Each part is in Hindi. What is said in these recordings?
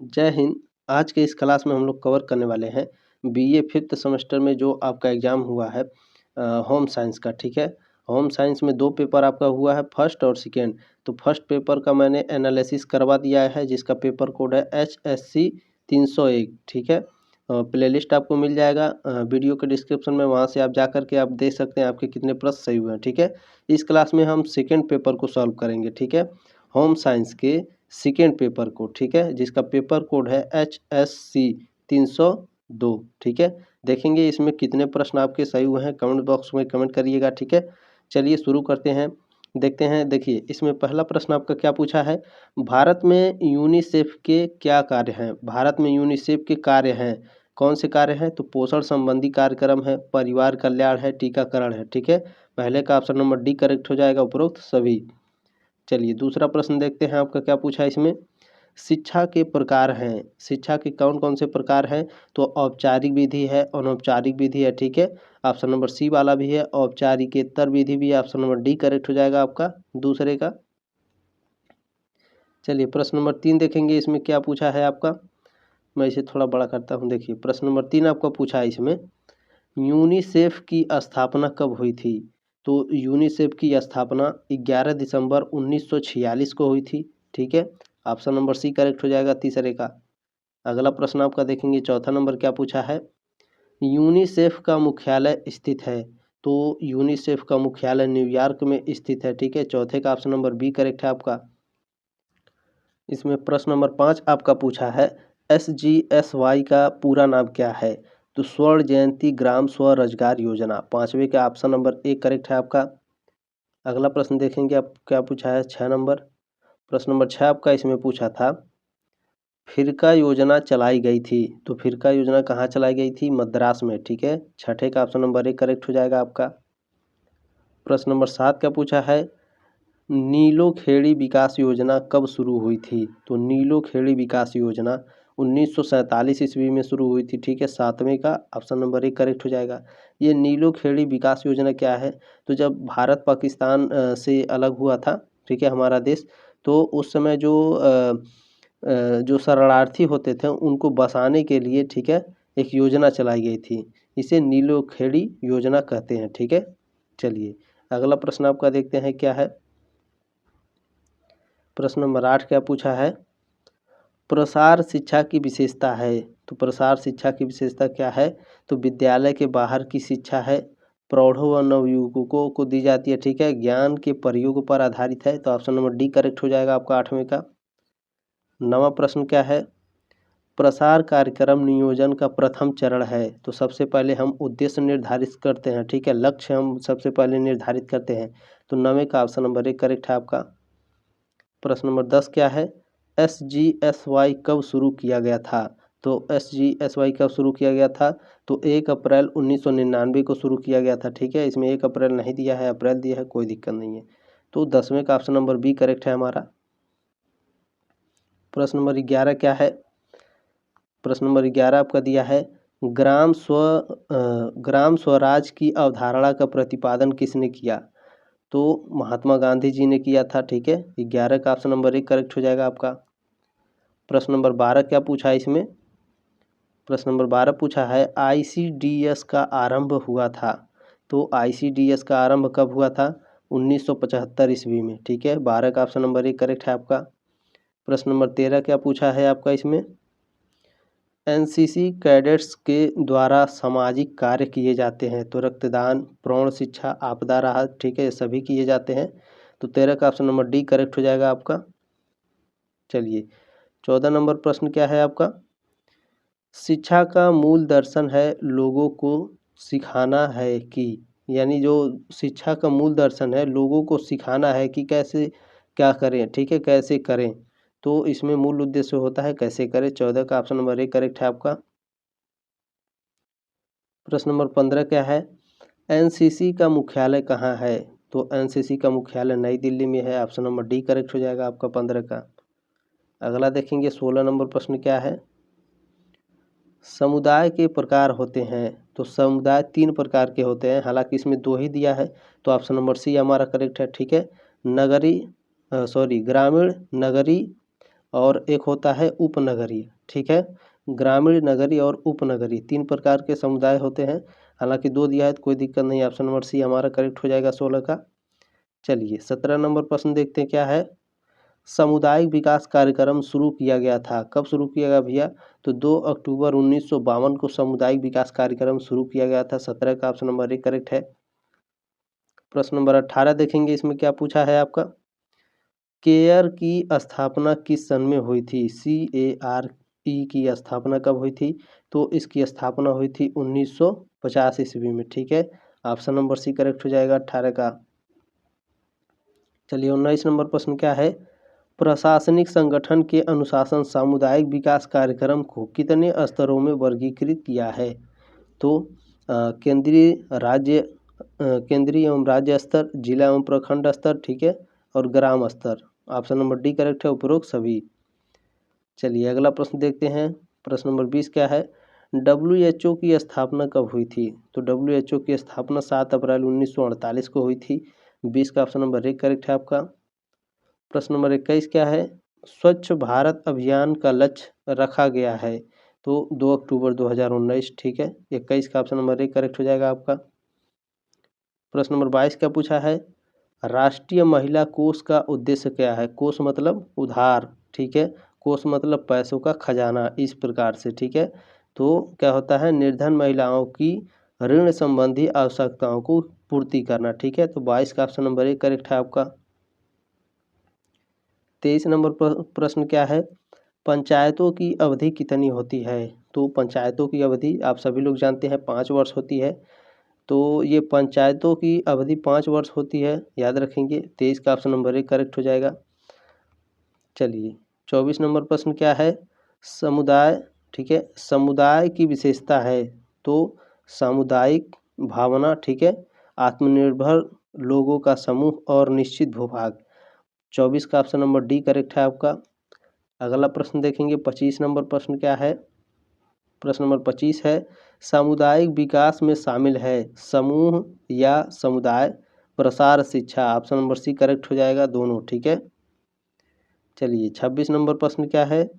जय हिंद। आज के इस क्लास में हम लोग कवर करने वाले हैं बीए 5th सेमेस्टर में जो आपका एग्ज़ाम हुआ है होम साइंस का। ठीक है, होम साइंस में 2 पेपर आपका हुआ है, फर्स्ट और सेकेंड। तो फर्स्ट पेपर का मैंने एनालिसिस करवा दिया है जिसका पेपर कोड है HSC 301। ठीक है, प्लेलिस्ट आपको मिल जाएगा वीडियो के डिस्क्रिप्शन में, वहाँ से आप जा कर के आप देख सकते हैं आपके कितने प्रश्न सही हुए हैं। ठीक है, इस क्लास में हम सेकेंड पेपर को सॉल्व करेंगे। ठीक है, होम साइंस के सेकेंड पेपर को। ठीक है, जिसका पेपर कोड है HSC 302। ठीक है, देखेंगे इसमें कितने प्रश्न आपके सही हुए हैं, कमेंट बॉक्स में कमेंट करिएगा। ठीक है, चलिए शुरू करते हैं, देखते हैं। देखिए इसमें पहला प्रश्न आपका क्या पूछा है, भारत में यूनिसेफ के क्या कार्य हैं। भारत में यूनिसेफ के कार्य हैं, कौन से कार्य हैं, तो पोषण संबंधी कार्यक्रम है, परिवार कल्याण है, टीकाकरण है। ठीक है, पहले का ऑप्शन नंबर डी करेक्ट हो जाएगा, उपरोक्त सभी। चलिए दूसरा प्रश्न देखते हैं आपका क्या पूछा है इसमें। शिक्षा के प्रकार हैं, शिक्षा के कौन कौन से प्रकार हैं, तो औपचारिक विधि है, अनौपचारिक विधि है। ठीक है, ऑप्शन नंबर सी वाला भी है, औपचारिकेतर विधि भी है, ऑप्शन नंबर डी करेक्ट हो जाएगा आपका दूसरे का। चलिए प्रश्न नंबर 3 देखेंगे, इसमें क्या पूछा है आपका। मैं इसे थोड़ा बड़ा करता हूँ। देखिए प्रश्न नंबर 3 आपका पूछा है इसमें, यूनिसेफ की स्थापना कब हुई थी। तो यूनिसेफ की स्थापना 11 दिसंबर 1946 को हुई थी। ठीक है, ऑप्शन नंबर सी करेक्ट हो जाएगा तीसरे का। अगला प्रश्न आपका देखेंगे, चौथा नंबर क्या पूछा है, यूनिसेफ का मुख्यालय स्थित है। तो यूनिसेफ का मुख्यालय न्यूयॉर्क में स्थित है। ठीक है, चौथे का ऑप्शन नंबर बी करेक्ट है आपका। इसमें प्रश्न नंबर 5 आपका पूछा है, SGSY का पूरा नाम क्या है। तो स्वर्ण जयंती ग्राम स्वरोजगार योजना, पांचवे का ऑप्शन नंबर ए करेक्ट है आपका। अगला प्रश्न देखेंगे आप क्या पूछा है, 6 नंबर। प्रश्न नंबर 6 आपका इसमें पूछा था, फिरका योजना चलाई गई थी। तो फिरका योजना कहाँ चलाई गई थी, मद्रास में। ठीक है, छठे का ऑप्शन नंबर ए करेक्ट हो जाएगा आपका। प्रश्न नंबर 7 क्या पूछा है, नीलो खेड़ी विकास योजना कब शुरू हुई थी। तो नीलो खेड़ी विकास योजना 1947 ईस्वी में शुरू हुई थी। ठीक है, सातवें का ऑप्शन नंबर एक करेक्ट हो जाएगा। ये नीलो खेड़ी विकास योजना क्या है, तो जब भारत पाकिस्तान से अलग हुआ था, ठीक है, हमारा देश, तो उस समय जो शरणार्थी होते थे उनको बसाने के लिए, ठीक है, एक योजना चलाई गई थी, इसे नीलो खेड़ी योजना कहते हैं। ठीक है, चलिए अगला प्रश्न आपका देखते हैं क्या है। प्रश्न नंबर 8 क्या पूछा है, प्रसार शिक्षा की विशेषता है। तो प्रसार शिक्षा की विशेषता क्या है, तो विद्यालय के बाहर की शिक्षा है, प्रौढ़ों व नवयुवकों को दी जाती है। ठीक है, ज्ञान के प्रयोग पर आधारित है। तो ऑप्शन नंबर डी करेक्ट हो जाएगा आपका 8वें का। 9वां प्रश्न क्या है, प्रसार कार्यक्रम नियोजन का प्रथम चरण है। तो सबसे पहले हम उद्देश्य निर्धारित करते हैं। ठीक है, लक्ष्य हम सबसे पहले निर्धारित करते हैं। तो 9वें का ऑप्शन नंबर एक करेक्ट है आपका। प्रश्न नंबर 10 क्या है, SGSY कब शुरू किया गया था। तो SGSY कब शुरू किया गया था, तो 1 अप्रैल 1999 को शुरू किया गया था। ठीक है, इसमें 1 अप्रैल नहीं दिया है, अप्रैल दिया है, कोई दिक्कत नहीं है। तो 10वें का ऑप्शन नंबर बी करेक्ट है हमारा। प्रश्न नंबर 11 क्या है, प्रश्न नंबर 11 आपका दिया है, ग्राम स्वराज की अवधारणा का प्रतिपादन किसने किया। तो महात्मा गांधी जी ने किया था। ठीक है, 11 का ऑप्शन नंबर एक करेक्ट हो जाएगा आपका। प्रश्न नंबर 12 क्या पूछा है इसमें, प्रश्न नंबर 12 पूछा है, ICDS का आरंभ हुआ था। तो ICDS का आरंभ कब हुआ था, 1975 ईस्वी में। ठीक है, 12 का ऑप्शन नंबर एक करेक्ट है आपका। प्रश्न नंबर 13 क्या पूछा है आपका इसमें, NCC कैडेट्स के द्वारा सामाजिक कार्य किए जाते हैं। तो रक्तदान, प्रौढ़ शिक्षा, आपदा राहत, ठीक है, ये सभी किए जाते हैं। तो 13 का ऑप्शन नंबर डी करेक्ट हो जाएगा आपका। चलिए 14 नंबर प्रश्न क्या है आपका, शिक्षा का मूल दर्शन है लोगों को सिखाना है कि, यानी जो शिक्षा का मूल दर्शन है लोगों को सिखाना है कि कैसे क्या करें। ठीक है, कैसे करें, तो इसमें मूल उद्देश्य होता है कैसे करें। 14 का ऑप्शन नंबर एक करेक्ट है आपका। प्रश्न नंबर 15 क्या है, NCC का मुख्यालय कहाँ है। तो NCC का मुख्यालय नई दिल्ली में है। ऑप्शन नंबर डी करेक्ट हो जाएगा आपका 15 का। अगला देखेंगे 16 नंबर प्रश्न क्या है, समुदाय के प्रकार होते हैं। तो समुदाय 3 प्रकार के होते हैं, हालांकि इसमें 2 ही दिया है। तो ऑप्शन नंबर सी हमारा करेक्ट है। ठीक है, ग्रामीण, नगरी और एक होता है उपनगरीय। ठीक है, ग्रामीण, नगरीय और उपनगरीय 3 प्रकार के समुदाय होते हैं। हालांकि 2 दिया है तो कोई दिक्कत नहीं, ऑप्शन नंबर सी हमारा करेक्ट हो जाएगा 16 का। चलिए 17 नंबर प्रश्न देखते हैं क्या है। सामुदायिक विकास कार्यक्रम शुरू किया गया था, कब शुरू किया गया भैया? तो 2 अक्टूबर 1952 को सामुदायिक विकास कार्यक्रम शुरू किया गया था। 17 का ऑप्शन नंबर ए करेक्ट है। प्रश्न नंबर 18 देखेंगे, इसमें क्या पूछा है आपका। केयर की स्थापना किस सन में हुई थी? CARE की स्थापना कब हुई थी? तो इसकी स्थापना हुई थी 1950 ईस्वी में। ठीक है, ऑप्शन नंबर सी करेक्ट हो जाएगा 18 का। चलिए 19 नंबर प्रश्न क्या है। प्रशासनिक संगठन के अनुशासन सामुदायिक विकास कार्यक्रम को कितने स्तरों में वर्गीकृत किया है? तो केंद्रीय, राज्य, केंद्रीय एवं राज्य स्तर, जिला एवं प्रखंड स्तर, ठीक है, और ग्राम स्तर। ऑप्शन नंबर डी करेक्ट है, उपरोक्त सभी। चलिए अगला प्रश्न देखते हैं। प्रश्न नंबर 20 क्या है। WHO की स्थापना कब हुई थी? तो WHO की स्थापना 7 अप्रैल 1948 को हुई थी। 20 का ऑप्शन नंबर ए करेक्ट है आपका। प्रश्न नंबर 21 क्या है। स्वच्छ भारत अभियान का लक्ष्य रखा गया है? तो 2 अक्टूबर 2019। ठीक है, 21 का ऑप्शन नंबर ए करेक्ट हो जाएगा आपका। प्रश्न नंबर 22 क्या पूछा है। राष्ट्रीय महिला कोष का उद्देश्य क्या है? कोष मतलब उधार, ठीक है, कोष मतलब पैसों का खजाना, इस प्रकार से। ठीक है, तो क्या होता है, निर्धन महिलाओं की ऋण संबंधी आवश्यकताओं को पूर्ति करना। ठीक है, तो 22 का ऑप्शन नंबर ए करेक्ट है आपका। 23 नंबर प्रश्न क्या है। पंचायतों की अवधि कितनी होती है? तो पंचायतों की अवधि आप सभी लोग जानते हैं 5 वर्ष होती है। तो ये पंचायतों की अवधि 5 वर्ष होती है, याद रखेंगे। 23 का ऑप्शन नंबर ए करेक्ट हो जाएगा। चलिए 24 नंबर प्रश्न क्या है। समुदाय, ठीक है, समुदाय की विशेषता है? तो सामुदायिक भावना, ठीक है, आत्मनिर्भर लोगों का समूह और निश्चित भूभाग। 24 का ऑप्शन नंबर डी करेक्ट है आपका। अगला प्रश्न देखेंगे, 25 नंबर प्रश्न क्या है। प्रश्न नंबर 25 है। सामुदायिक विकास में शामिल है समूह या समुदाय, प्रसार, शिक्षा। ऑप्शन नंबर सी करेक्ट हो जाएगा, दोनों। ठीक है, चलिए 26 नंबर प्रश्न क्या है।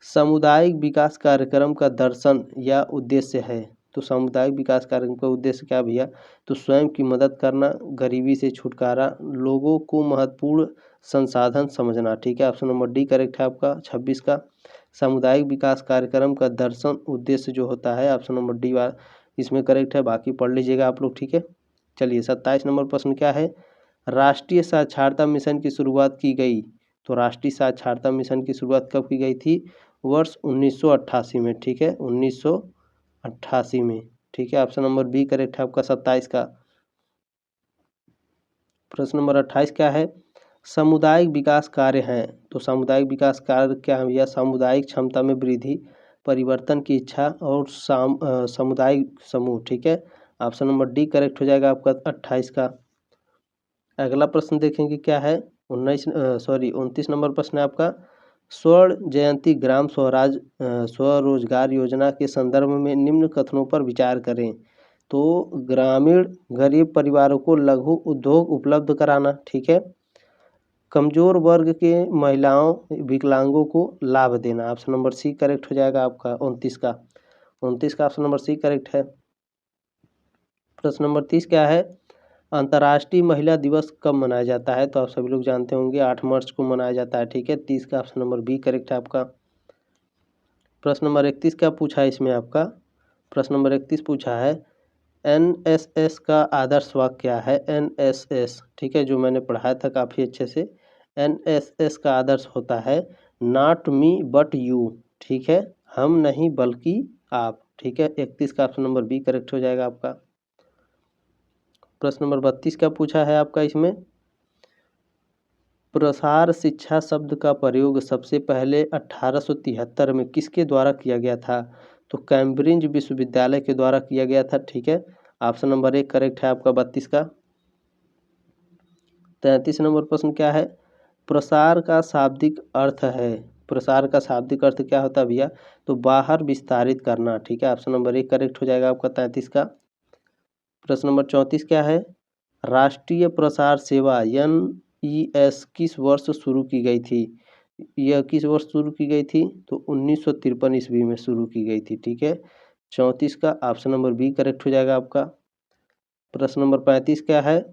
सामुदायिक विकास कार्यक्रम का दर्शन या उद्देश्य है? तो सामुदायिक विकास कार्यक्रम का उद्देश्य क्या भैया? तो स्वयं की मदद करना, गरीबी से छुटकारा, लोगों को महत्वपूर्ण संसाधन समझना। ठीक है, ऑप्शन नंबर डी करेक्ट है आपका 26 का। सामुदायिक विकास कार्यक्रम का दर्शन उद्देश्य जो होता है, ऑप्शन नंबर डी इसमें करेक्ट है, बाकी पढ़ लीजिएगा आप लोग। ठीक है, चलिए 27 नंबर प्रश्न क्या है। राष्ट्रीय साक्षरता मिशन की शुरुआत की गई? तो राष्ट्रीय साक्षरता मिशन की शुरुआत कब की गई थी? वर्ष 1988 में। ठीक है, 1988 में। ठीक है, ऑप्शन नंबर बी करेक्ट है आपका 27 का। प्रश्न नंबर 28 क्या है। सामुदायिक विकास कार्य हैं? तो सामुदायिक विकास कार्य क्या है भैया? सामुदायिक क्षमता में वृद्धि, परिवर्तन की इच्छा और सामुदायिक समूह। ठीक है, ऑप्शन नंबर डी करेक्ट हो जाएगा आपका 28 का। अगला प्रश्न देखेंगे क्या है। 29 नंबर प्रश्न है आपका। स्वर्ण जयंती ग्राम स्वराज स्वरोजगार योजना के संदर्भ में निम्न कथनों पर विचार करें। तो ग्रामीण गरीब परिवारों को लघु उद्योग उपलब्ध कराना, ठीक है, कमजोर वर्ग के महिलाओं विकलांगों को लाभ देना। ऑप्शन नंबर सी करेक्ट हो जाएगा आपका 29 का। 29 का ऑप्शन नंबर सी करेक्ट है। प्रश्न नंबर 30 क्या है। अंतर्राष्ट्रीय महिला दिवस कब मनाया जाता है? तो आप सभी लोग जानते होंगे 8 मार्च को मनाया जाता है। ठीक है, 30 का ऑप्शन नंबर बी करेक्ट है आपका। प्रश्न नंबर 31 क्या पूछा है इसमें आपका। प्रश्न नंबर 31 पूछा है NSS का आदर्श वाक्य क्या है? NSS, ठीक है, जो मैंने पढ़ाया था काफ़ी अच्छे से। NSS का आदर्श होता है नॉट मी बट यू, ठीक है, हम नहीं बल्कि आप। ठीक है, 31 का ऑप्शन नंबर बी करेक्ट हो जाएगा आपका। प्रश्न नंबर 32 क्या पूछा है आपका इसमें। प्रसार शिक्षा शब्द का प्रयोग सबसे पहले 1873 में किसके द्वारा किया गया था? तो कैम्ब्रिज विश्वविद्यालय के द्वारा किया गया था। ठीक है, ऑप्शन नंबर एक करेक्ट है आपका 32 का। 33 नंबर प्रश्न क्या है। प्रसार का शाब्दिक अर्थ है? प्रसार का शाब्दिक अर्थ क्या होता है भैया? तो बाहर विस्तारित करना। ठीक है, ऑप्शन नंबर एक करेक्ट हो जाएगा आपका 33 का। प्रश्न नंबर 34 क्या है। राष्ट्रीय प्रसार सेवा NES किस वर्ष शुरू की गई थी? यह किस वर्ष शुरू की गई थी? तो 1953 ईस्वी में शुरू की गई थी। ठीक है, 34 का ऑप्शन नंबर बी करेक्ट हो जाएगा आपका। प्रश्न नंबर 35 क्या है?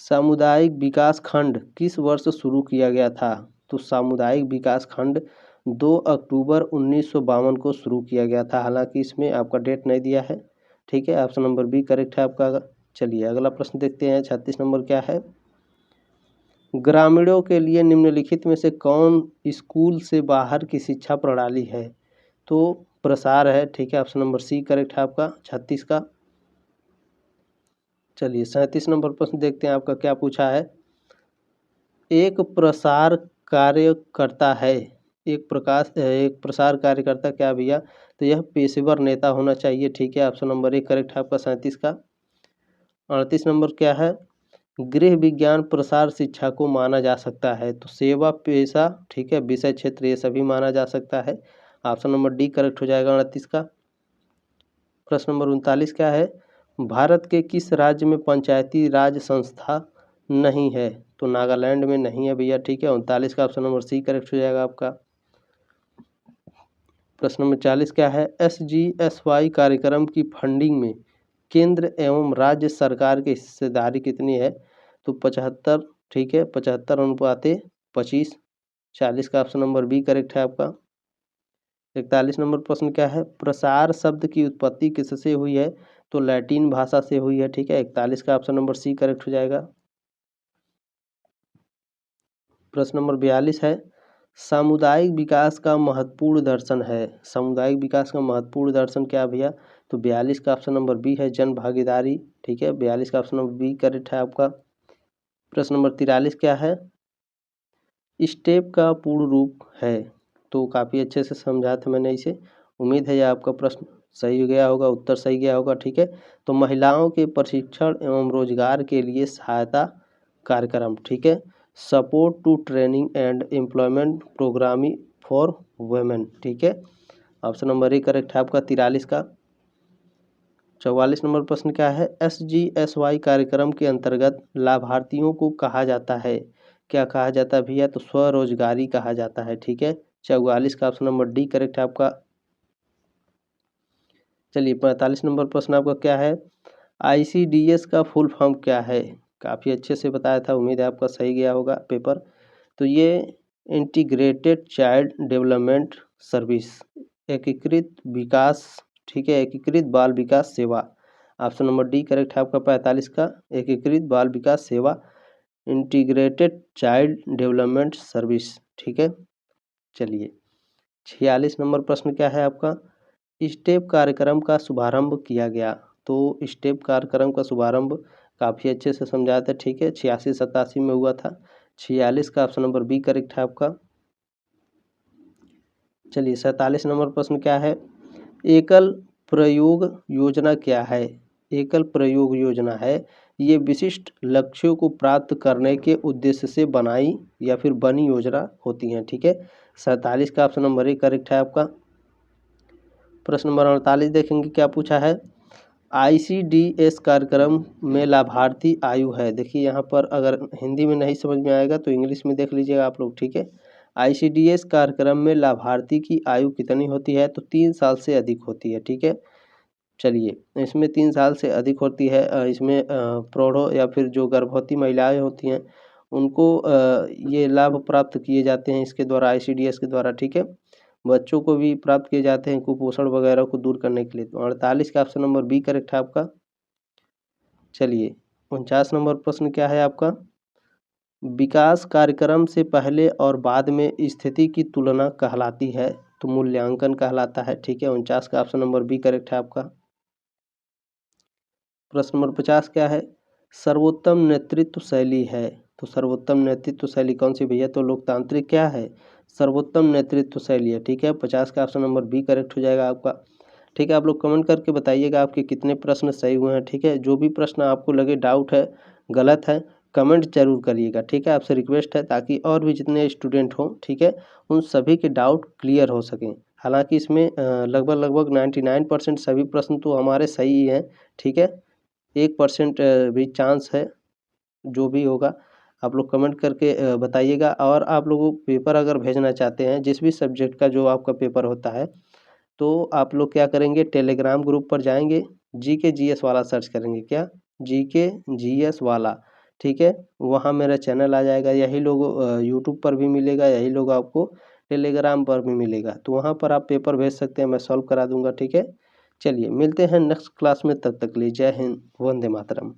सामुदायिक विकास खंड किस वर्ष शुरू किया गया था? तो सामुदायिक विकास खंड 2 अक्टूबर 1952 को शुरू किया गया था। हालांकि इसमें आपका डेट नहीं दिया है। ठीक है, ऑप्शन नंबर बी करेक्ट है आपका। चलिए अगला प्रश्न देखते हैं। 36 नंबर क्या है? ग्रामीणों के लिए निम्नलिखित में से कौन स्कूल से बाहर की शिक्षा प्रणाली है? तो प्रसार है। ठीक है, ऑप्शन नंबर सी करेक्ट है आपका 36 का। चलिए 37 नंबर प्रश्न देखते हैं आपका क्या पूछा है। एक प्रसार कार्यकर्ता है, एक प्रसार कार्यकर्ता क्या भैया? तो यह पेशेवर नेता होना चाहिए। ठीक है, ऑप्शन नंबर ए करेक्ट है आपका 37 का। 38 नंबर क्या है? गृह विज्ञान प्रसार शिक्षा को माना जा सकता है। तो सेवा, पेशा, ठीक है, विषय क्षेत्र, ये सभी माना जा सकता है। ऑप्शन नंबर डी करेक्ट हो जाएगा 38 का। प्रश्न नंबर 39 क्या है? भारत के किस राज्य में पंचायती राज संस्था नहीं है? तो नागालैंड में नहीं है भैया। ठीक है, 39 का ऑप्शन नंबर सी करेक्ट हो जाएगा आपका। प्रश्न नंबर 40 क्या है? SGSY कार्यक्रम की फंडिंग में केंद्र एवं राज्य सरकार की हिस्सेदारी कितनी है? तो 75। ठीक है, 75:25। 40 का ऑप्शन नंबर बी करेक्ट है आपका। 41 नंबर प्रश्न क्या है? प्रसार शब्द की उत्पत्ति किससे हुई है? तो लैटिन भाषा से हुई है। ठीक है, 41 का ऑप्शन नंबर सी करेक्ट हो जाएगा। प्रश्न नंबर 42 है, सामुदायिक विकास का महत्वपूर्ण दर्शन है। सामुदायिक विकास का महत्वपूर्ण दर्शन क्या भैया? तो 42 का ऑप्शन नंबर बी है, जन भागीदारी। ठीक है, 42 का ऑप्शन नंबर बी करेक्ट है आपका। प्रश्न नंबर 43 क्या है? स्टेप का पूर्ण रूप है। तो काफ़ी अच्छे से समझा था मैंने इसे। उम्मीद है ये आपका प्रश्न सही गया होगा, उत्तर सही गया होगा। ठीक है, तो महिलाओं के प्रशिक्षण एवं रोजगार के लिए सहायता कार्यक्रम। ठीक है, support to training and employment programming for women. ठीक है, ऑप्शन नंबर ए करेक्ट है आपका 43 का। 44 नंबर प्रश्न क्या है? SGSY कार्यक्रम के अंतर्गत लाभार्थियों को कहा जाता है, क्या कहा जाता है भैया? तो स्वरोजगारी कहा जाता है। ठीक है, 44 का ऑप्शन नंबर डी करेक्ट है आपका। चलिए 45 नंबर प्रश्न आपका क्या है? ICDS का फुल फॉर्म क्या है? काफ़ी अच्छे से बताया था, उम्मीद है आपका सही गया होगा पेपर। तो ये इंटीग्रेटेड चाइल्ड डेवलपमेंट सर्विस, एकीकृत विकास, ठीक है, एकीकृत बाल विकास सेवा। ऑप्शन नंबर डी करेक्ट है आपका 45 का, एकीकृत बाल विकास सेवा, इंटीग्रेटेड चाइल्ड डेवलपमेंट सर्विस। ठीक है, चलिए 46 नंबर प्रश्न क्या है आपका? स्टेप कार्यक्रम का शुभारंभ किया गया। तो स्टेप कार्यक्रम का शुभारंभ काफ़ी अच्छे से समझाया था। ठीक है, 86-87 में हुआ था। 46 का ऑप्शन नंबर बी करेक्ट है आपका। चलिए 47 नंबर प्रश्न क्या है? एकल प्रयोग योजना क्या है? एकल प्रयोग योजना है, ये विशिष्ट लक्ष्यों को प्राप्त करने के उद्देश्य से बनाई या फिर बनी योजना होती हैं। ठीक है, 47 का ऑप्शन नंबर ए करेक्ट है आपका। प्रश्न नंबर 48 देखेंगे क्या पूछा है? ICDS कार्यक्रम में लाभार्थी आयु है। देखिए यहाँ पर अगर हिंदी में नहीं समझ में आएगा तो इंग्लिश में देख लीजिएगा आप लोग। ठीक है, ICDS कार्यक्रम में लाभार्थी की आयु कितनी होती है? तो 3 साल से अधिक होती है। ठीक है, चलिए इसमें 3 साल से अधिक होती है। इसमें प्रौढ़ या फिर जो गर्भवती महिलाएं होती हैं उनको ये लाभ प्राप्त किए जाते हैं इसके द्वारा, ICDS के द्वारा। ठीक है, बच्चों को भी प्राप्त किए जाते हैं कुपोषण वगैरह को दूर करने के लिए। तो 48 का ऑप्शन नंबर बी करेक्ट है आपका। चलिए 49 नंबर प्रश्न क्या है आपका? विकास कार्यक्रम से पहले और बाद में स्थिति की तुलना कहलाती है। तो मूल्यांकन कहलाता है। ठीक है, 49 का ऑप्शन नंबर बी करेक्ट है आपका। प्रश्न नंबर 50 क्या है? सर्वोत्तम नेतृत्व शैली है। तो सर्वोत्तम नेतृत्व शैली कौन सी भैया? तो लोकतांत्रिक क्या है? सर्वोत्तम नेतृत्व शैली है। ठीक है, 50 का ऑप्शन नंबर बी करेक्ट हो जाएगा आपका। ठीक है, आप लोग कमेंट करके बताइएगा आपके कितने प्रश्न सही हुए हैं। ठीक है, जो भी प्रश्न आपको लगे डाउट है, गलत है, कमेंट जरूर करिएगा। ठीक है, आपसे रिक्वेस्ट है ताकि और भी जितने स्टूडेंट हों, ठीक है, उन सभी के डाउट क्लियर हो सकें। हालांकि इसमें लगभग 99% सभी प्रश्न तो हमारे सही ही हैं। ठीक है, 1% भी चांस है जो भी होगा आप लोग कमेंट करके बताइएगा। और आप लोगों को पेपर अगर भेजना चाहते हैं जिस भी सब्जेक्ट का जो आपका पेपर होता है, तो आप लोग क्या करेंगे, टेलीग्राम ग्रुप पर जाएंगे, जीके जीएस वाला सर्च करेंगे, क्या, जीके जीएस वाला, ठीक है। वहाँ मेरा चैनल आ जाएगा, यही लोगो यूट्यूब पर भी मिलेगा, यही लोग आपको टेलीग्राम पर भी मिलेगा, तो वहाँ पर आप पेपर भेज सकते हैं, मैं सॉल्व करा दूंगा, ठीक है। चलिए मिलते हैं नेक्स्ट क्लास में, तब तक के लिए जय हिंद, वंदे मातरम।